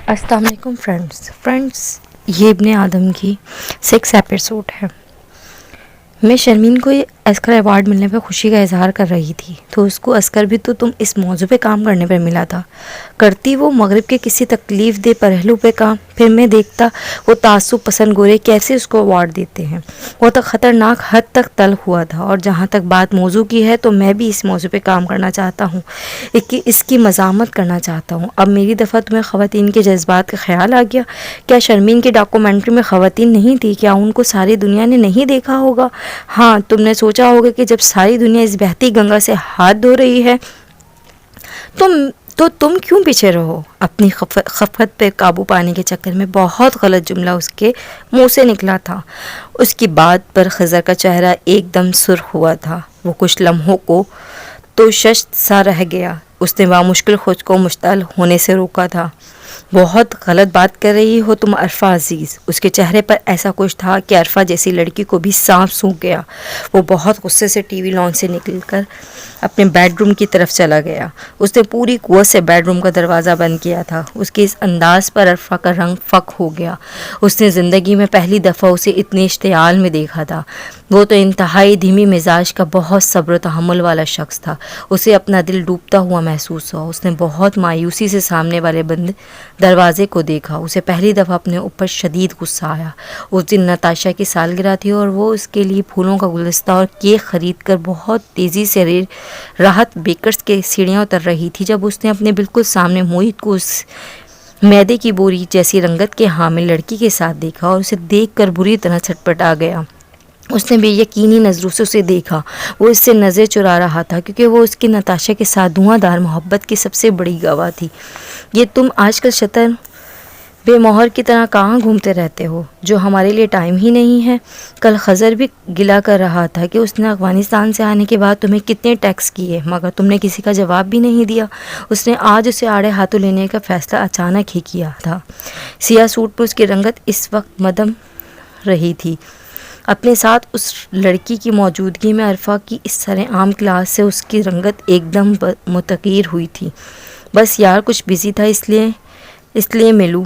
السلام علیکم فرینڈس یہ ابن آدم کی 6 ایپیسوڈ ہے۔ میں شرمین کو اسکر ایوارڈ ملنے پہ خوشی کا اظہار کر رہی تھی تو اس کو اسکر بھی تو تم اس موضوع پہ کام کرنے پہ ملا تھا، کرتی وہ مغرب کے کسی تکلیف دہ پہلو پہ کام۔ پھر میں دیکھتا وہ تعصب پسند گورے کیسے اس کو ایوارڈ دیتے ہیں۔ وہ تو خطرناک حد تک تلخ ہوا تھا، اور جہاں تک بات موضوع کی ہے تو میں بھی اس موضوع پہ کام کرنا چاہتا ہوں، اس کی مذمت کرنا چاہتا ہوں۔ اب میری دفعہ تمہیں خواتین کے جذبات کا خیال آ گیا؟ کیا شرمین کی ڈاکومنٹری میں خواتین نہیں تھی؟ کیا ان کو ساری دنیا نے نہیں دیکھا ہوگا؟ ہاں، تم نے سوچا ہوگا کہ جب ساری دنیا اس بہتی گنگا سے ہاتھ دھو رہی ہے تو تم کیوں پیچھے رہو؟ اپنی خفت پہ قابو پانے کے چکر میں بہت غلط جملہ اس کے منہ سے نکلا تھا۔ اس کی بات پر خضر کا چہرہ ایک دم سرخ ہوا تھا۔ وہ کچھ لمحوں کو تو ششت سا رہ گیا۔ اس نے بامشکل خود کو مشتعل ہونے سے روکا تھا۔ بہت غلط بات کر رہی ہو تم عرفہ عزیز۔ اس کے چہرے پر ایسا کچھ تھا کہ عرفہ جیسی لڑکی کو بھی سانپ سونکھ گیا۔ وہ بہت غصے سے ٹی وی لان سے نکل کر اپنے بیڈ روم کی طرف چلا گیا۔ اس نے پوری قوت سے بیڈ روم کا دروازہ بند کیا تھا۔ اس کے اس انداز پر عرفہ کا رنگ فک ہو گیا۔ اس نے زندگی میں پہلی دفعہ اسے اتنے اشتعال میں دیکھا تھا۔ وہ تو انتہائی دھیمی مزاج کا بہت صبر و تحمل والا شخص تھا۔ اسے اپنا دل ڈوبتا ہوا محسوس ہوا۔ اس نے بہت مایوسی سے سامنے والے بند دروازے کو دیکھا۔ اسے پہلی دفعہ اپنے اوپر شدید غصہ آیا۔ اس دن نتاشا کی سالگرہ تھی اور وہ اس کے لیے پھولوں کا گلدستہ اور کیک خرید کر بہت تیزی سے راحت بیکرز کے سیڑھیاں اتر رہی تھی جب اس نے اپنے بالکل سامنے موہت کو اس میدے کی بوری جیسی رنگت کے حامل لڑکی کے ساتھ دیکھا، اور اسے دیکھ کر بری طرح چھٹپٹا گیا۔ اس نے بے یقینی نظروں سے اسے دیکھا۔ وہ اس سے نظر چرا رہا تھا کیونکہ وہ اس کی نتاشا کے ساتھ دھواں دار محبت کی سب سے بڑی گواہ تھی۔ یہ تم آج کل شطر بے مہر کی طرح کہاں گھومتے رہتے ہو جو ہمارے لیے ٹائم ہی نہیں ہے؟ کل خضر بھی گلہ کر رہا تھا کہ اس نے افغانستان سے آنے کے بعد تمہیں کتنے ٹیکس کیے مگر تم نے کسی کا جواب بھی نہیں دیا۔ اس نے آج اسے آڑے ہاتھوں لینے کا فیصلہ اچانک ہی کیا تھا۔ سیاہ سوٹ پر اس کی رنگت اس وقت مدھم رہی تھی۔ اپنے ساتھ اس لڑکی کی موجودگی میں عرفہ کی اس سرعام کلاس سے اس کی رنگت ایک دم متغیر ہوئی تھی۔ بس یار کچھ بزی تھا اس لیے ملوں۔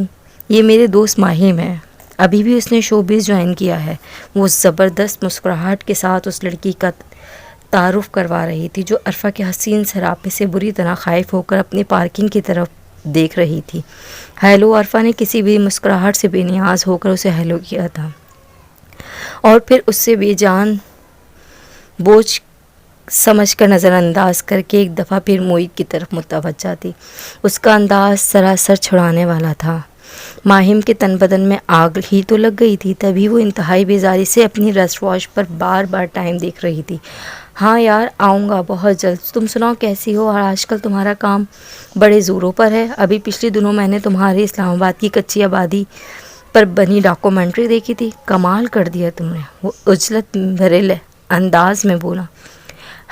یہ میرے دوست ماہم ہے، ابھی بھی اس نے شوبز جوائن کیا ہے۔ وہ زبردست مسکراہٹ کے ساتھ اس لڑکی کا تعارف کروا رہی تھی جو عرفہ کے حسین سراپے سے بری طرح خائف ہو کر اپنی پارکنگ کی طرف دیکھ رہی تھی۔ ہیلو، عرفہ نے کسی بھی مسکراہٹ سے بے نیاز ہو کر اسے ہیلو کیا تھا اور پھر اس سے بے جان بوجھ سمجھ کر نظر انداز کر کے ایک دفعہ پھر موہت کی طرف متوجہ تھی۔ اس کا انداز سراسر چھڑانے والا تھا۔ ماہم کے تن بدن میں آگ ہی تو لگ گئی تھی، تبھی وہ انتہائی بیزاری سے اپنی رسٹ واچ پر بار بار ٹائم دیکھ رہی تھی۔ ہاں یار، آؤں گا بہت جلد۔ تم سناؤ کیسی ہو اور آج کل تمہارا کام بڑے زوروں پر ہے؟ ابھی پچھلے دنوں میں نے تمہاری اسلام آباد کی کچی آبادی پر بنی ڈاکومنٹری دیکھی تھی، کمال کر دیا تم نے، وہ عجلت بھرے انداز میں بولا۔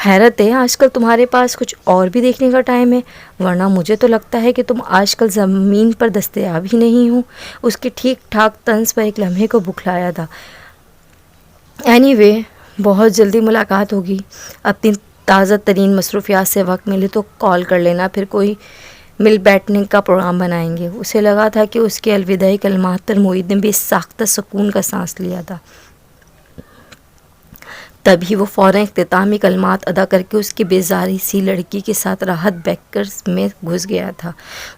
حیرت ہے آج کل تمہارے پاس کچھ اور بھی دیکھنے کا ٹائم ہے، ورنہ مجھے تو لگتا ہے کہ تم آج کل زمین پر دستیاب ہی نہیں ہو۔ اس کے ٹھیک ٹھاک طنز پر ایک لمحے کو بکھلایا تھا۔ اینی وے، بہت جلدی ملاقات ہوگی۔ اپنی تازہ ترین مصروفیات سے وقت ملے تو کال کر لینا، پھر کوئی مل بیٹھنے کا پروگرام بنائیں گے۔ اسے لگا تھا کہ اس کے الوداعی کلمات پر موہت نے بے ساختہ سکون کا سانس لیا تھا۔ تبھی وہ فوراً اختتامی کلمات ادا کر کے اس کی بیزاری سی لڑکی کے ساتھ راحت بیکرز میں گھس گیا تھا۔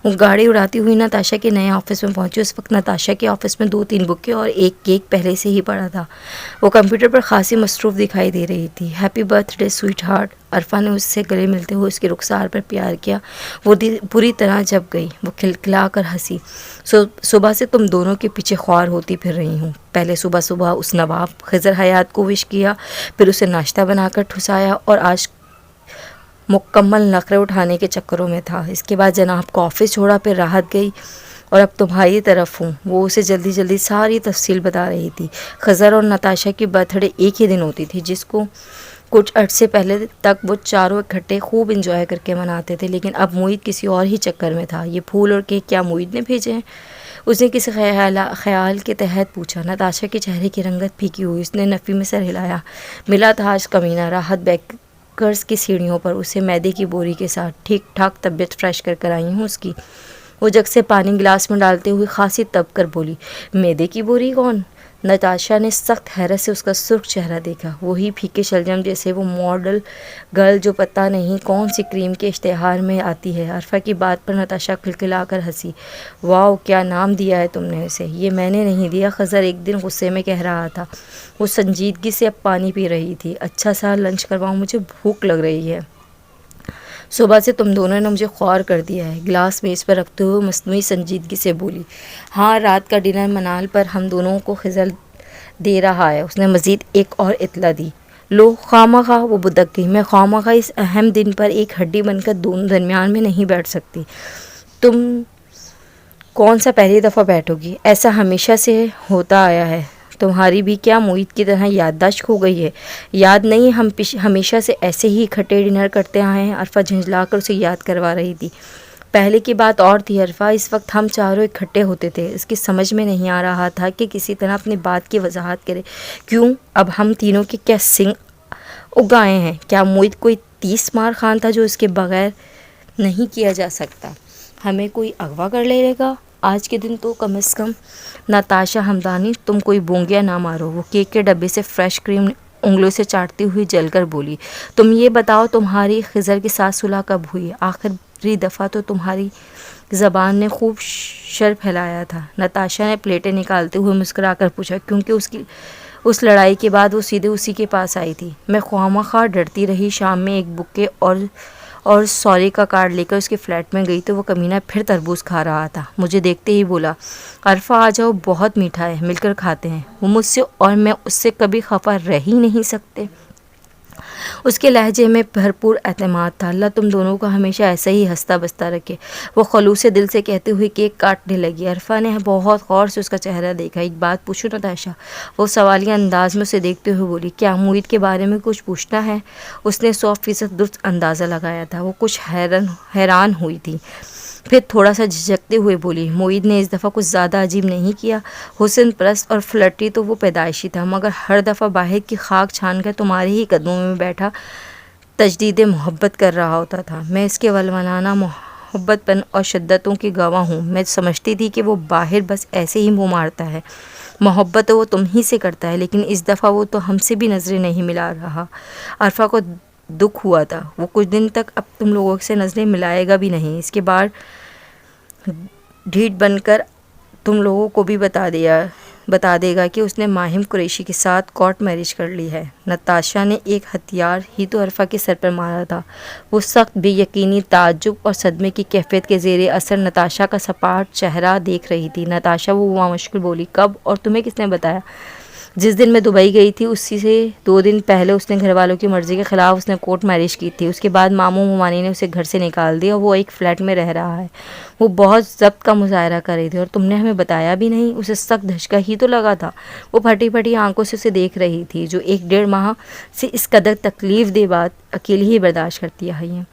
وہ گاڑی اڑاتی ہوئی نتاشا کے نئے آفس میں پہنچی۔ اس وقت نتاشا کے آفس میں 2-3 بکیں اور ایک کیک پہلے سے ہی پڑا تھا۔ وہ کمپیوٹر پر خاصی مصروف دکھائی دے رہی تھی۔ Happy birthday sweetheart, Arfa نے اس سے گلے ملتے ہوئے اس کے رخسار پر پیار کیا۔ وہ پوری طرح جب گئی۔ وہ کھلکھلا کر ہنسی۔ صبح سے تم دونوں کے پیچھے خوار ہوتی پھر رہی ہوں۔ پہلے صبح اس نواب خضر حیات کو وش کیا، پھر اسے ناشتہ بنا کر ٹھسایا، اور آج مکمل نخرے اٹھانے کے چکروں میں تھا۔ اس کے بعد جناب کو آفس چھوڑا، پھر راحت گئی اور اب تمہاری طرف ہوں۔ وہ اسے جلدی ساری تفصیل بتا رہی تھی۔ خضر اور نتاشا کی برتھ ڈے ایک ہی دن ہوتی تھی، جس کو کچھ عرصے پہلے تک وہ چاروں اکٹھے خوب انجوائے کر کے مناتے تھے، لیکن اب موہت کسی اور ہی چکر میں تھا۔ یہ پھول اور کیک کیا موہت نے بھیجے ہیں؟ اس نے کسی خیال کے تحت پوچھا۔ نتاشا کے چہرے کی رنگت پھیکی ہوئی، اس نے نفی میں سر ہلایا۔ ملا تھا آج کمینہ راحت بیکرز کی سیڑھیوں پر، اسے میدے کی بوری کے ساتھ۔ ٹھیک ٹھاک طبیعت فریش کر آئی ہوں اس کی۔ وہ جگ سے پانی گلاس میں ڈالتے ہوئے خاصی تب کر بولی، میدے کی بوری کون؟ نتاشا نے سخت حیرت سے اس کا سرخ چہرہ دیکھا، وہی پھیکے شلجم جیسے وہ ماڈل گرل جو پتہ نہیں کون سی کریم کے اشتہار میں آتی ہے۔ عرفہ کی بات پر نتاشا کھلکھلا کر ہنسی، واؤ کیا نام دیا ہے تم نے اسے؟ یہ میں نے نہیں دیا، خضر ایک دن غصے میں کہہ رہا تھا۔ وہ سنجیدگی سے اب پانی پی رہی تھی۔ اچھا سا لنچ کرواؤں، مجھے بھوک لگ رہی ہے۔ صبح سے تم دونوں نے مجھے خوار کر دیا ہے، گلاس میز پر رکھتے ہوئے مصنوعی سنجیدگی سے بولی۔ ہاں رات کا ڈنر منال پر ہم دونوں کو خضر دے رہا ہے، اس نے مزید ایک اور اطلاع دی۔ لو خواہ وہ بدک گئی، میں خواہ اس اہم دن پر ایک ہڈی بن کر دونوں درمیان میں نہیں بیٹھ سکتی۔ تم کون سا پہلی دفعہ بیٹھو گی؟ ایسا ہمیشہ سے ہوتا آیا ہے۔ تمہاری بھی کیا معید کی طرح یادداشت کھو گئی ہے؟ یاد نہیں، ہم ہمیشہ سے ایسے ہی اکٹھے ڈنر کرتے آئے ہیں۔ عرفہ جھنجھلا کر اسے یاد کروا رہی تھی۔ پہلے کی بات اور تھی عرفہ، اس وقت ہم چاروں اکٹھے ہوتے تھے۔ اس کی سمجھ میں نہیں آ رہا تھا کہ کسی طرح اپنی بات کی وضاحت کرے۔ کیوں؟ اب ہم تینوں کے کیا سنگ اگائے ہیں؟ کیا معید کوئی 30 مار خان تھا جو اس کے بغیر نہیں کیا جا سکتا؟ ہمیں کوئی اغوا کر لے گا آج کے دن تو کم از کم۔ نتاشا ہمدانی، تم کوئی بونگیا نہ مارو، وہ کیک کے ڈبے سے فریش کریم انگلیوں سے چاٹتی ہوئی جل کر بولی۔ تم یہ بتاؤ تمہاری خضر کے ساتھ صلح کب ہوئی؟ آخری دفعہ تو تمہاری زبان نے خوب شر پھیلایا تھا۔ نتاشا نے پلیٹیں نکالتے ہوئے مسکرا کر پوچھا، کیونکہ اس لڑائی کے بعد وہ سیدھے اسی کے پاس آئی تھی۔ میں خواہ ڈرتی رہی، شام میں ایک بکے اور سوری کا کارڈ لے کر اس کے فلیٹ میں گئی تو وہ کمینہ پھر تربوز کھا رہا تھا۔ مجھے دیکھتے ہی بولا، عرفہ آ جاؤ، بہت میٹھا ہے، مل کر کھاتے ہیں۔ وہ مجھ سے اور میں اس سے کبھی خفا رہ ہی نہیں سکتے۔ اس کے لہجے میں بھرپور اعتماد تھا۔ اللہ تم دونوں کو ہمیشہ ایسا ہی ہنستا بستا رکھے، وہ خلوص دل سے کہتے ہوئے کیک کاٹنے لگی۔ عرفہ نے بہت غور سے اس کا چہرہ دیکھا۔ ایک بات پوچھوں نتاشا؟ وہ سوالیہ انداز میں اسے دیکھتے ہوئے بولی۔ کیا معید کے بارے میں کچھ پوچھنا ہے؟ اس نے 100% درست اندازہ لگایا تھا۔ وہ کچھ حیران ہوئی تھی، پھر تھوڑا سا جھجکتے ہوئے بولی، معید نے اس دفعہ کچھ زیادہ عجیب نہیں کیا۔ حسن پرست اور فلرٹی تو وہ پیدائشی تھا، مگر ہر دفعہ باہر کی خاک چھان کر تمہارے ہی قدموں میں بیٹھا تجدید محبت کر رہا ہوتا تھا۔ میں اس کے ولولانہ محبت پن اور شدتوں کی گواہ ہوں۔ میں سمجھتی تھی کہ وہ باہر بس ایسے ہی منہ مارتا ہے، محبت وہ تم ہی سے کرتا ہے، لیکن اس دفعہ وہ تو ہم سے بھی نظریں نہیں ملا رہا۔ عرفہ کو دکھ ہوا تھا، وہ کچھ دن تک اب تم لوگوں سے نظریں ملائے گا بھی نہیں۔ اس کے بعد ڈھیٹ بن کر تم لوگوں کو بھی بتا دے گا کہ اس نے ماہم قریشی کے ساتھ کورٹ میرج کر لی ہے۔ نتاشا نے ایک ہتھیار ہی تو عرفہ کے سر پر مارا تھا۔ وہ سخت بے یقینی، تعجب اور صدمے کی کیفیت کے زیر اثر نتاشا کا سپاٹ چہرہ دیکھ رہی تھی۔ نتاشا وہ مشکل بولی، کب اور تمہیں کس نے بتایا؟ جس دن میں دبئی گئی تھی اسی سے 2 دن پہلے اس نے گھر والوں کی مرضی کے خلاف اس نے کورٹ میرج کی تھی۔ اس کے بعد ماموں ممانی نے اسے گھر سے نکال دیا، وہ ایک فلیٹ میں رہ رہا ہے۔ وہ بہت ضبط کا مظاہرہ کر رہی تھی اور تم نے ہمیں بتایا بھی نہیں۔ اسے سخت دھچکا ہی تو لگا تھا۔ وہ پھٹی پھٹی آنکھوں سے اسے دیکھ رہی تھی جو 1-1.5 ماہ سے اس قدر تکلیف دہ بات اکیلی ہی برداشت کرتی آئی ہے۔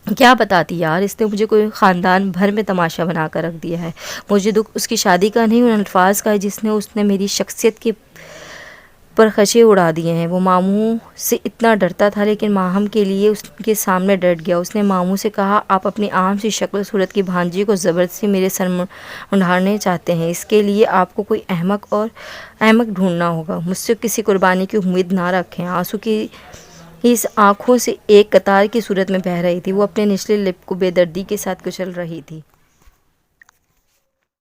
کیا بتاتی یار، اس نے مجھے کوئی خاندان بھر میں تماشا بنا کر رکھ دیا ہے۔ مجھے دکھ اس کی شادی کا نہیں، ان الفاظ کا ہے جس نے میری شخصیت کے پر خچے اڑا دیے ہیں۔ وہ ماموں سے اتنا ڈرتا تھا لیکن ماہم کے لیے اس کے سامنے ڈٹ گیا۔ اس نے ماموں سے کہا، آپ اپنی عام سی شکل صورت کی بھانجی کو زبردستی میرے سر منڈھانے چاہتے ہیں، اس کے لیے آپ کو کوئی احمق ڈھونڈنا ہوگا۔ مجھ سے کسی قربانی کی امید نہ رکھیں۔ آنسو کی اس آنکھوں سے ایک قطار کی صورت میں بہہ رہی تھی۔ وہ اپنے نچلے لپ کو بے دردی کے ساتھ کچل رہی تھی۔